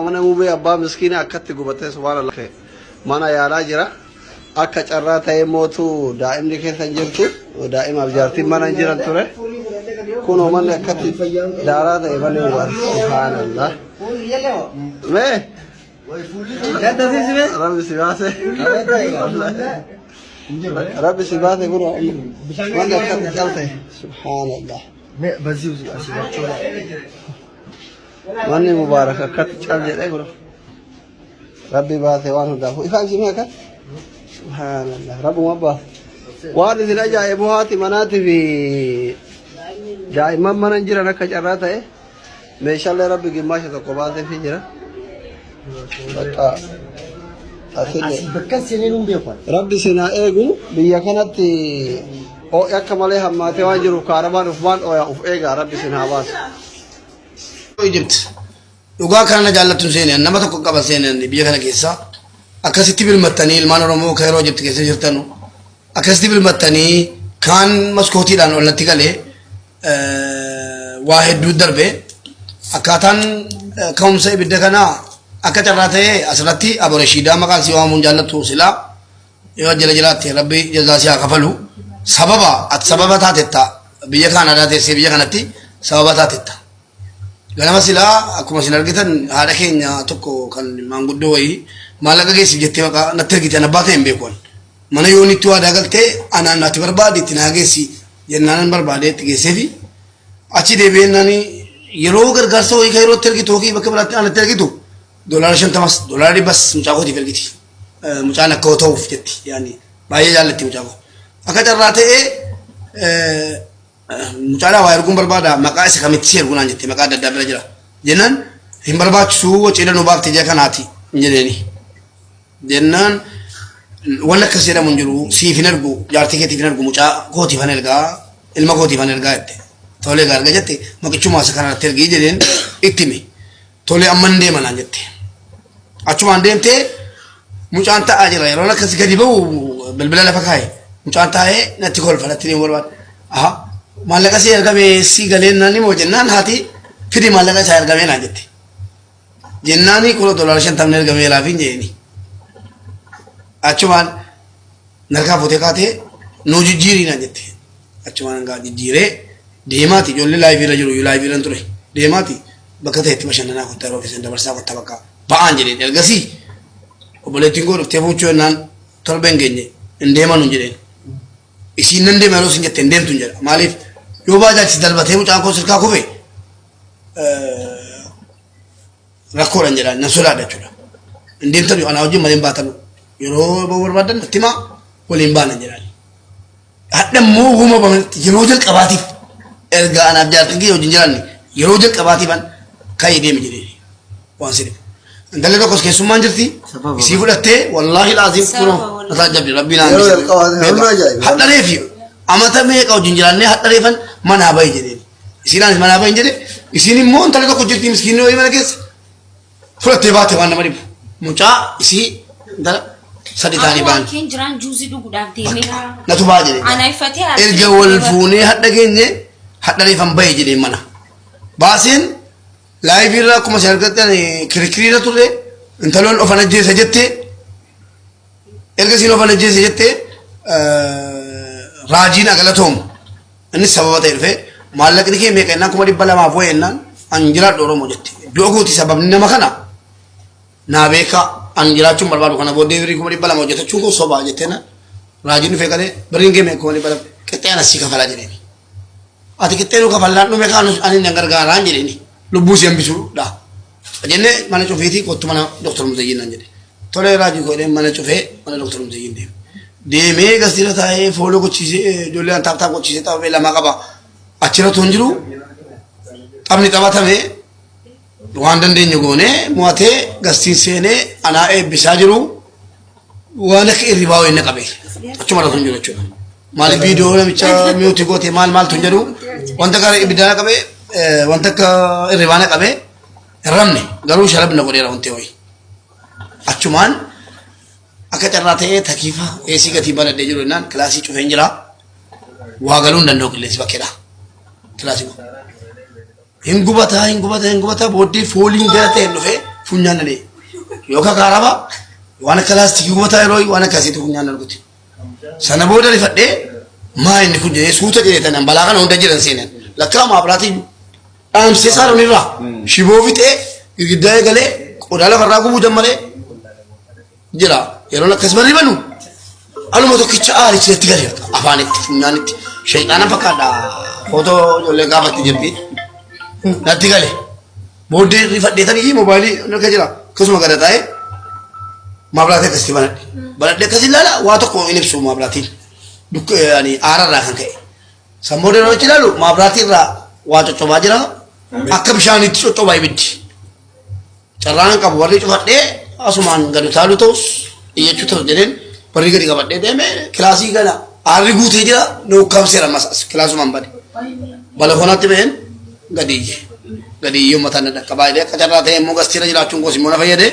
mana mubee abbaa miskiina akkatti gubatee subhanallah mana yaalaa jira akka carraa ta'ee mootu daa'imni keessa jirtu daa'imaaf jaartiin mana jiran ture kunoo manni akkatti daaraa ta'e malee subhanallah mee rabbi si baase rabbi si baase kunoo manni akkatti calte subhanallah manni mubaarak akkatti cal jedhee kunoo rabbi baase waan hundaafu ifaan simee akka subhanallah rabbi mabbaas waan isin ajaa'ibu haati manaati fi daa'imman mana jiran akka carraa ta'e meeshaalee rabbi gimmaasha tokko baasee fi jira bakka bakka seenuun beekan rabbi sinaa eegu biyya kanatti akka malee hammaatee waan jiruuf kaarabaan ufmaan ooyaa uf eegaa rabbi sinaa baasu. Egypt dhugaa kana jaallattu seenan nama tokko qaba seenan biyya kana keessa akkasitti bilmattanii ilmaan Oromoo kayroo Egypt keessa jirtanu akkasitti bilmattanii kaan maskootiidhaan olatti galee waa hedduu darbe akkaataan ka'umsa ibidda kanaa akka carraa ta'ee asirratti Abu Rashiidaa maqaan si waamuun jaallattu silaa yoo jala jiraatti rabbi jazaa si haa kafalu sababa taatetta biyya Kaanaadaa teessee biyya kanatti sababa taatetta ganama silaa akkuma isin argitan haadha keenya tokko kan maanguddoo wayii maallaqa geessiif jettee maqaa natti argite ana baatee hin beekuun mana yoonitti waadaa galtee anaan naatti barbaade itti naa geessi jennaan barbaadee itti geesseefi achi deebi'ennaan yeroo gargaarsa wayii kayrootti ergitu yookiin bakka biraatti anatti ergitu $50 $100 mucaa kootiif ergiti mucaan akka ta'uuf jetti yaani baay'ee jaallatti mucaa koo akka carraa ta'ee mucaalaa waa erguun barbaada maqaa isa kamitti erguunaan jette maqaa adda addaa bira jira jennaan hin barbaachisu waciidha nu baafte jee kanaati jedheeni jennaan walla akkas jedhamu hin jiru siif hin ergu jaartii keetiif hin ergu mucaa kootiif hin ergaa ilma kootiif hin ergaa jette tolee garga jette maqichuma isa kanarratti ergii jedheen itti hime tolee amman deema naan jette achumaan deemtee mucaan ta'aa jira yeroo akkas gadi ba'u bilbila lafa kaa'e mucaan taa'ee natti kolfa natti ni barbaada aha maallaqa si ergame si galeen naan moo jennaan haati fidi maallaqa isaa ergame naan jette jennaani kulo $50 ergame laafiin jeeni achumaan narkaa fuutee kaatee nuu jijjiirii naan jette achumaan gaa jijjiiree deemaati ijoollee laayiviirra jiru laayiviirran ture deemaati bakka ta'etti bashannanaa kottaa yeroo keessan dabarsaa kottaa bakka ba'aan jedheen ergasii obboleettiin koo dhuftee fuuchuu jennaan torba hin geenye hin deeman hin jedheen isiin nan deema yeroo isin jette hin deemtu hin jedha maaliif yoo baajaachi dalbatee mucaan koo sirkaa kufe rakkoodhaan jedhaan nan sodaadha jechuudha hin deemtan anaa wajjin malee hin baatan yeroo barbaadan natti himaa waliin baanan jedhaan hadha immoo uuma yeroo jalqabaatiif erga anaaf jaartiin kee wajjin jiraanne yeroo jalqabaatiifan ka'ee deemi jedhee waan si dhibu intalli tokkos keessummaan jirti isii fudhattee wallaahi laaziim kunoo nasaa jabdi rabbiin aan hadhalee fi amata meeqa wajjin jiraannee hadhaleefan manaa bahi jedheen isiinaanis manaa bahin jedhe isiin immoo intalli tokko jirti miskiinni wayii mana keessa fudhattee baate waan nama dhibu mucaa isii intala sadi taanii baan natu baa jedhee erga wal fuunee hadha geenye hadhaleefan bahi jedheen mana baaseen laayiviirra akkuma isin argattan kirikiriirra turre intaloon ofan ajjeesa jette erga isiin ofan ajjeesa jette raajiin agalatoomu innis sababa ta'e dhufe maallaqni kee meeqa jennaan 200 wayi jennaan an jiraadhu Oromoo jette du'a kooti sababni nama kana naa beeka an jiraachuun barbaadu kana booddee birrii 200 hojjetachuun koo sobaa jetteena raajiin dhufe qalee birriin kee meeqa 200 qixxee ana sii kafalaa jedheeni ati qixxee nu kafalaan dhume kaanu ani nan gargaaraan jedheeni lubbuu si hambisuudha jenne mana cufeetii kottu mana Dr. Muzayyin naan jedhe tolee raajii godhee mana cufee mana Dr. Muzayyin deemee gasiira taa'ee fooloo gochiisee ijoollee an taaptaa gochiisee taa'ee lama qaba achirra toon jiru taphni taphatame waan dandeenye goonee mo'atee gastiin seenee anaa eebbisaa jiru waan akka irribaa wayinna qabe achumarra toon jiru jechuudha maaliif viidiyoo namicha mi'uutii gootee maal toon jedhu wanta gaarii ibiddaana qabe wanta akka irribaana qabe irramne garuu sharabna godheera wanti wayii achumaan akka carraa ta'ee takiifa eesii gatii baladhee jiru jennaan kilaasii cufeen jira waa galuu hin danda'u qilleensi bakkeedha kilaasii hin gubataa booddee fooliin gara ta'e dhufe funyaan dhalee yookaan kaaraba waan akka laastikii gubataa yeroo waan akkasiitu funyaan dhalguti sana booda rifadhee maa inni kun jedhee suuta jedhetan balaa kana hunda jiran seenan lakkaa maabiraatii dhaamsee saaroon irraa shiboo fixee girgiddaa eegalee qodaa lafarraa gubuu jammalee jira yeroo akkas barribanu aluma tokkicha aarichi itti galee afaanitti funyaanitti shayxaana fakkaadha footoo ijoollee gaafatti jirti natti galee booddee rifadheetanii moobaayilii akka jira akkasuma gada taa'ee maabiraatii akkasitti banadhe akkasii ilaala waa tokko hin ibsu maabiraatiin aararraa kan ka'e sammuu yeroo itti ilaalu maabiraatii irraa waa coccobaa jira akka bishaanitti coccobaa ibiddi carraan qabu warri cufadhee asumaan gadi taalu ta'us iyyachuu ta'us jedheen warri gadi qabadhee deeme kilaasii gala aarri guutee jira nuukkaamseera masas kilaasumaan bade balakoonatti ba'een gadiyyuu mataan dhaqqabaa jedhee akka carraa ta'e immoo gastiira jiraachuun goos immoo na fayyade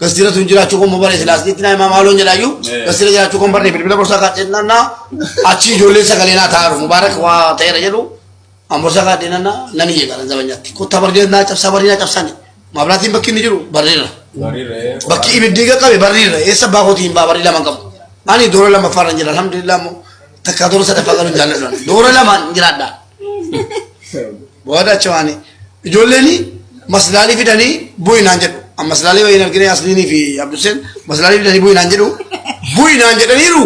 gastiira tun jiraachuu kun mobaree silaasniitti naa himaa maaloon jedhaayyuu gastiira jiraachuu kun barree bilbila borsaa kaadhennaa achi ijoolleen sagalee naa taa'aru mubaarak waa ta'eera jedhu an borsaa kaadhennaa nan iyyee galan zabanyaatti kottaa barree naa cabsaa barree naa cabsani maabiraatiin bakki inni jiru barreerra bakki ibiddi qaqqabe barreerra eessa baakootiin baa barree lama qabu ani doora lama farran jira alhamdulillah mo takka doora sadaffaa galuun jaalladhu doora lama jiraadha booda achawaani ijoolleeni maslaalii fidanii bu'inaan jedhu maslaalii wayiin argine asliinii fi abduseen maslaalii fidanii bu'inaan jedhu bu'inaan jedhaniiru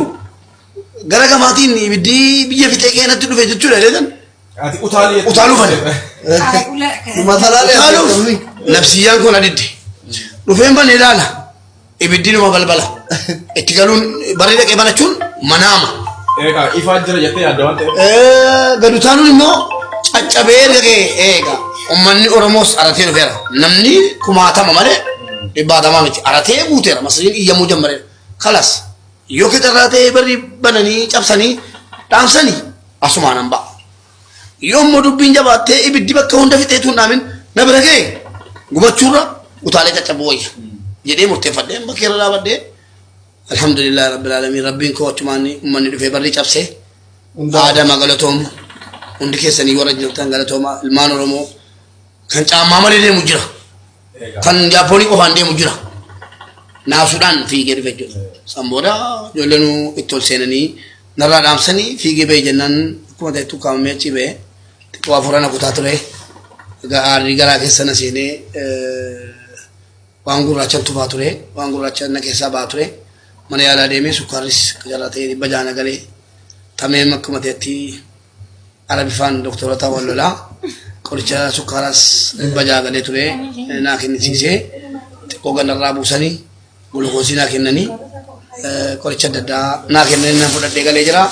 gara gamaatiin ibiddi biyya fixee keenatti dhufe jechuudha leedan utaaluu fane utaaluuf nafsiyyaan kun adidde dhufeen bane ilaala ibiddi numa balbala itti galuun barri dhaqee banachuun manaama ifaa jira jettee yaadda waan ta'eef gad utaaluun immoo caccabee dhaqee eega ummanni oromoos aratee dhufeera namni kumaatama malee dhibbaatamaa miti aratee guuteera masaliin iyyamuu jammareera kalas yoo kixarraa ta'ee barri bananii cabsanii dhaamsanii asumaan hambaa yoo immoo dubbiin jabaattee ibiddi bakka hunda fixeetu hin dhaamin na bira ga'e gubachuurra utaalee caccabuu wayya jedhee murteeffadhee bakka irra dhaabadhee alhamdulillah rabbil alamin rabbiin koo achumaan ummanni dhufee barri cabsee aadama galatoomu hundi keessanii warra jirtan galatooma ilmaan oromoo kan caammaa malee deemu jira kan jaapoonii qofaan deemu jira naasuudhaan fiigee dhufe jechuudha san booda ijoollenuu itti ol seenanii narraa dhaamsanii fiigee ba'e jennaan akkuma ta'ettu kaamamee achi ba'e xiqqoo afurana kutaa ture aarrii garaa keessa na seenee waan gurraachan tufaa ture waan gurraachan na keessaa ba'aa ture mana yaalaa deemee sukkaarris jalaa ta'ee dhibba jaana galee tameen akkuma ta'etti arabifaan doktorata wallolaa qoricha sukkaaras dhibba jaha galee ture naa kennisiisee xiqqoo gandarraa buusanii gulukoosii naa kennanii qoricha adda addaa naa kennanii nan fudhadhee galee jira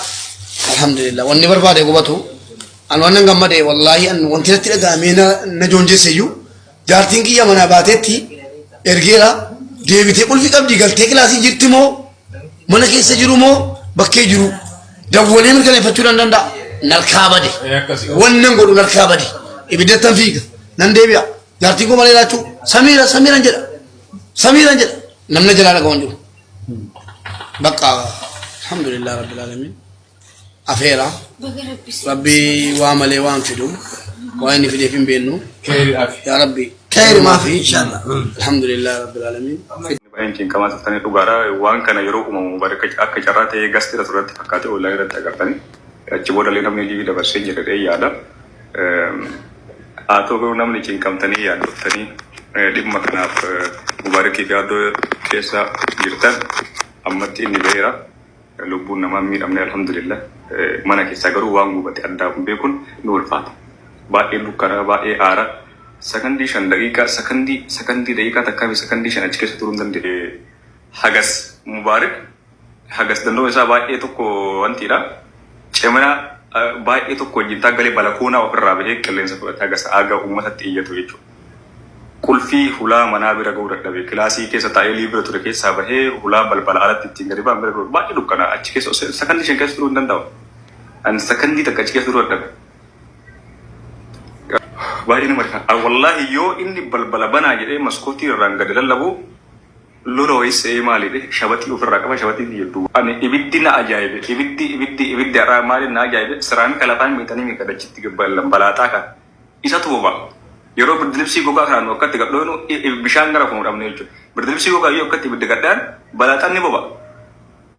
alhamdulillah wanni barbaade gubatu an wannan gammade wallahi an wanti natti dhaga'amee na joonjesseyyuu jaartiin kiyya manaa baateetti ergeera deebitee qulfi qabdi galtee kilaasii jirti moo mana keessa jiru moo bakkee jiru dawwalee mirkaneeffachuu nan danda'a narkaa bade wannan godhu narkaa bade ibiddattan fiiga nan deebi'a jaartiin koo malee laachuu samiiran jedha namna jalaa dhaga'uun jiru bakka alhamdulillah rabbil alamin afeera rabbi waa malee waan fidu waa inni fideef hin beennu yaa rabbi khayri maa fi inshallah alhamdulillah rabbil alamin Baay'een qaama taftanii dhugaadha waan kana yeroo uumamu baraka akka carraa ta'ee gastiira turratti fakkaatee ollaa irratti agartanii achi booda illee namni liibii dabarsee jedhee yaada haa ta'u garuu namni cinqamtanii yaaddoftanii dhimma kanaaf mubaarakii fi addoo keessa jirtan ammatti inni ba'eera lubbuun namaa miidhamne alhamdulillah mana keessaa garuu waan gubate addaa kun beekuun ni ulfaata baay'ee dukkanaa baay'ee aara sakandii 5 daqiiqaa sakandii daqiiqaa takkaa fi sakandii 5 achi keessa turuu hin dandeenye hagas mubaarak hagas danda'u isaa baay'ee tokko wantiidha cimina baay'ee tokko wajjin taaggalee balakoonaa ofirraa bahee qilleensa fudhate hagas aagaa uummatatti iyyatu jechuudha. Qulfii hulaa manaa bira ga'uu dadhabe kilaasii keessa taa'ee liibira ture keessaa bahee hulaa balbala alatti ittiin gadi ba'an bira ga'u baay'ee dukkanaa achi keessa sakandii 5 keessa turuu hin danda'u. Ani sakandii takka achi keessa turuu dadhabe. Baay'ee nama dhiqaa wallahi yoo inni balbala banaa jedhee maskootii irraan gadi lallabu lola wayisee maalidhe shabatii ofirraa qaba shabatii hedduu ani ibiddi na ajaa'ibe ibiddi haraa maali na ajaa'ibe siraan kalafaan miidhanii miidhagachitti balaaxaa kan isa tuuba yeroo birdilibsii gogaa kanaan akkatti gadhoonu bishaan gara kun dhabne jechuudha. Birdilibsii gogaa yoo akkatti bidda gadhaan balaaxanni boba.